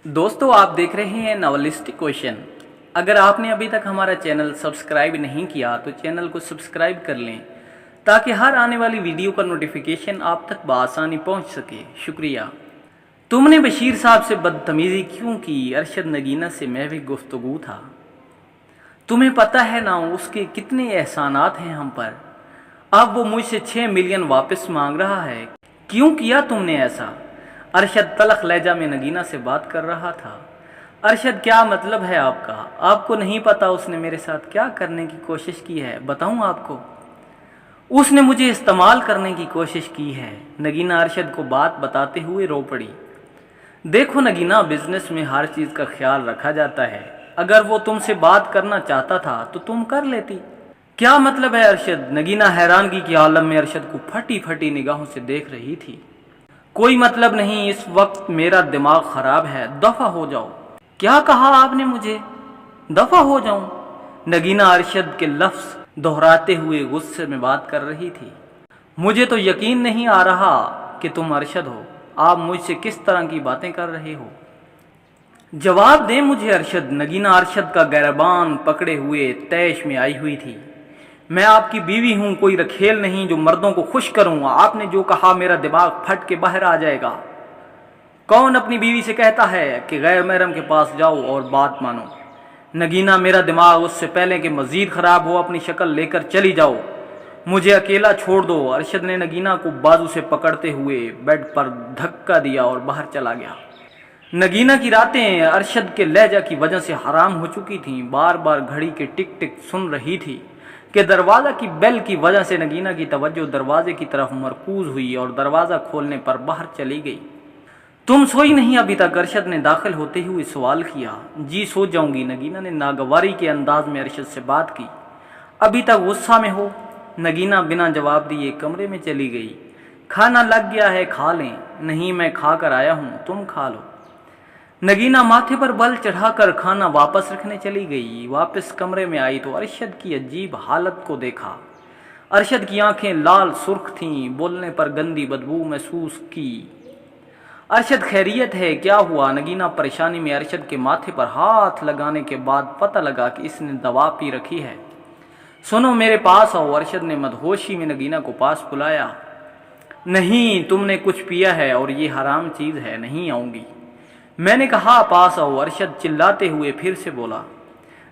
दोस्तों, आप देख रहे हैं नॉवेलिस्टिक क्वेश्चन। अगर आपने अभी तक हमारा चैनल सब्सक्राइब नहीं किया तो चैनल को सब्सक्राइब कर लें ताकि हर आने वाली वीडियो का नोटिफिकेशन आप तक बआसानी पहुंच सके। शुक्रिया। तुमने बशीर साहब से बदतमीज़ी क्यों की? अरशद नगीना से महवी गुफ्तगू था। तुम्हें पता है ना उसके कितने एहसानात हैं हम पर। अब वो मुझसे 6 मिलियन वापस मांग रहा है। क्यों किया तुमने ऐसा? अरशद तलख लहजा में नगीना से बात कर रहा था। अरशद, क्या मतलब है आपका? आपको नहीं पता उसने मेरे साथ क्या करने की कोशिश की है? बताऊं आपको? उसने मुझे इस्तेमाल करने की कोशिश की है। नगीना अरशद को बात बताते हुए रो पड़ी। देखो नगीना, बिजनेस में हर चीज़ का ख्याल रखा जाता है। अगर वो तुमसे बात करना चाहता था तो तुम कर लेती। क्या मतलब है अरशद? नगीना हैरानगी की आलम में अरशद को फटी फटी निगाहों से देख रही थी। कोई मतलब नहीं, इस वक्त मेरा दिमाग खराब है। दफा हो जाओ। क्या कहा आपने मुझे? दफा हो जाऊं? नगीना अरशद के लफ्ज दोहराते हुए गुस्से में बात कर रही थी। मुझे तो यकीन नहीं आ रहा कि तुम अरशद हो। आप मुझसे किस तरह की बातें कर रहे हो? जवाब दें मुझे अरशद। नगीना अरशद का गिरबान पकड़े हुए तैश में आई हुई थी। मैं आपकी बीवी हूं, कोई रखेल नहीं जो मर्दों को खुश करूंगा। आपने जो कहा मेरा दिमाग फट के बाहर आ जाएगा। कौन अपनी बीवी से कहता है कि गैर महरम के पास जाओ और बात मानो? नगीना, मेरा दिमाग उससे पहले कि मजीद खराब हो अपनी शक्ल लेकर चली जाओ। मुझे अकेला छोड़ दो। अरशद ने नगीना को बाजू से पकड़ते हुए बेड पर धक्का दिया और बाहर चला गया। नगीना की रातें अरशद के लहजा की वजह से हराम हो चुकी थीं। बार बार घड़ी के टिक टिक सुन रही थी कि दरवाज़ा की बेल की वजह से नगीना की तवज्जो दरवाजे की तरफ मरकूज हुई और दरवाज़ा खोलने पर बाहर चली गई। तुम सोई नहीं अभी तक? अरशद ने दाखिल होते हुए सवाल किया। जी सो जाऊंगी। नगीना ने नागवारी के अंदाज में अरशद से बात की। अभी तक गुस्सा में हो? नगीना बिना जवाब दिए कमरे में चली गई। खाना लग गया है, खा लें। नहीं, मैं खा कर आया हूँ, तुम खा लो। नगीना माथे पर बल चढ़ाकर खाना वापस रखने चली गई। वापस कमरे में आई तो अरशद की अजीब हालत को देखा। अरशद की आंखें लाल सुर्ख थीं। बोलने पर गंदी बदबू महसूस की। अरशद, खैरियत है? क्या हुआ? नगीना परेशानी में अरशद के माथे पर हाथ लगाने के बाद पता लगा कि इसने दवा पी रखी है। सुनो, मेरे पास आओ। अरशद ने मदहोशी में नगीना को पास बुलाया। नहीं, तुमने कुछ पिया है और ये हराम चीज़ है। नहीं आऊँगी। मैंने कहा पास आओ। अरशद चिल्लाते हुए फिर से बोला।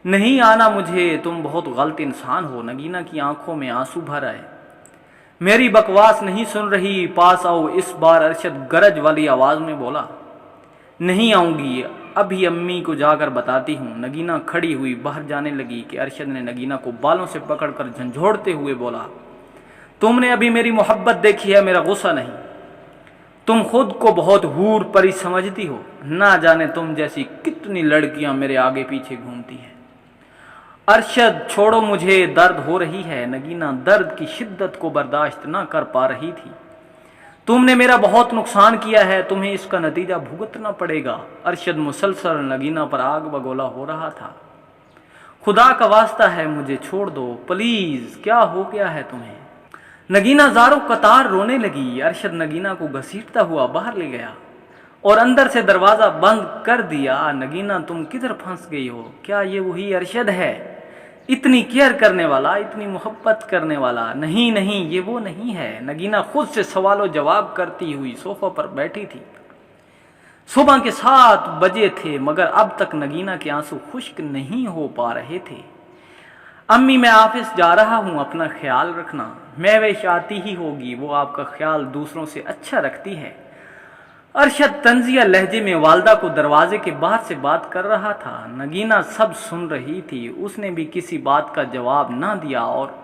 नहीं आना मुझे, तुम बहुत गलत इंसान हो। नगीना की आंखों में आंसू भर आए। मेरी बकवास नहीं सुन रही? पास आओ। इस बार अरशद गरज वाली आवाज में बोला। नहीं आऊंगी, अभी अम्मी को जाकर बताती हूँ। नगीना खड़ी हुई बाहर जाने लगी कि अरशद ने नगीना को बालों से पकड़कर झंझोड़ते हुए बोला, तुमने अभी मेरी मोहब्बत देखी है, मेरा गुस्सा नहीं। तुम खुद को बहुत हूर परी समझती हो। ना जाने तुम जैसी कितनी लड़कियां मेरे आगे पीछे घूमती हैं। अरशद, छोड़ो मुझे, दर्द हो रही है। नगीना दर्द की शिद्दत को बर्दाश्त न कर पा रही थी। तुमने मेरा बहुत नुकसान किया है, तुम्हें इसका नतीजा भुगतना पड़ेगा। अरशद मुसलसल नगीना पर आग बगोला हो रहा था। खुदा का वास्ता है, मुझे छोड़ दो प्लीज। क्या हो गया है तुम्हें? नगीना ज़ारो कतार रोने लगी। अरशद नगीना को घसीटता हुआ बाहर ले गया और अंदर से दरवाज़ा बंद कर दिया। नगीना, तुम किधर फंस गई हो? क्या ये वही अरशद है, इतनी केयर करने वाला, इतनी मोहब्बत करने वाला? नहीं नहीं, ये वो नहीं है। नगीना खुद से सवालों जवाब करती हुई सोफा पर बैठी थी। सुबह के 7 बजे थे मगर अब तक नगीना के आंसू खुश्क नहीं हो पा रहे थे। अम्मी, मैं ऑफिस जा रहा हूँ, अपना ख्याल रखना। महवेश आती ही होगी, वो आपका ख्याल दूसरों से अच्छा रखती है। अरशद तंजिया लहजे में वालदा को दरवाजे के बाहर से बात कर रहा था। नगीना सब सुन रही थी। उसने भी किसी बात का जवाब ना दिया और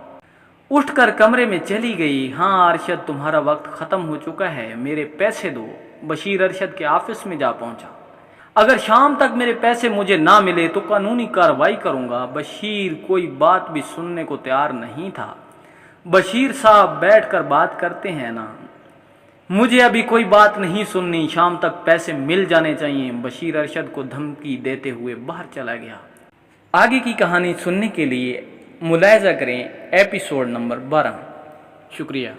उठकर कमरे में चली गई। हाँ अरशद, तुम्हारा वक्त ख़त्म हो चुका है, मेरे पैसे दो। बशीर अरशद के ऑफिस में जा पहुंचा। अगर शाम तक मेरे पैसे मुझे ना मिले तो कानूनी कार्रवाई करूंगा। बशीर कोई बात भी सुनने को तैयार नहीं था। बशीर साहब बैठकर बात करते हैं ना, मुझे अभी कोई बात नहीं सुननी, शाम तक पैसे मिल जाने चाहिए। बशीर अरशद को धमकी देते हुए बाहर चला गया। आगे की कहानी सुनने के लिए मुलाहिजा करें एपिसोड नंबर 12। शुक्रिया।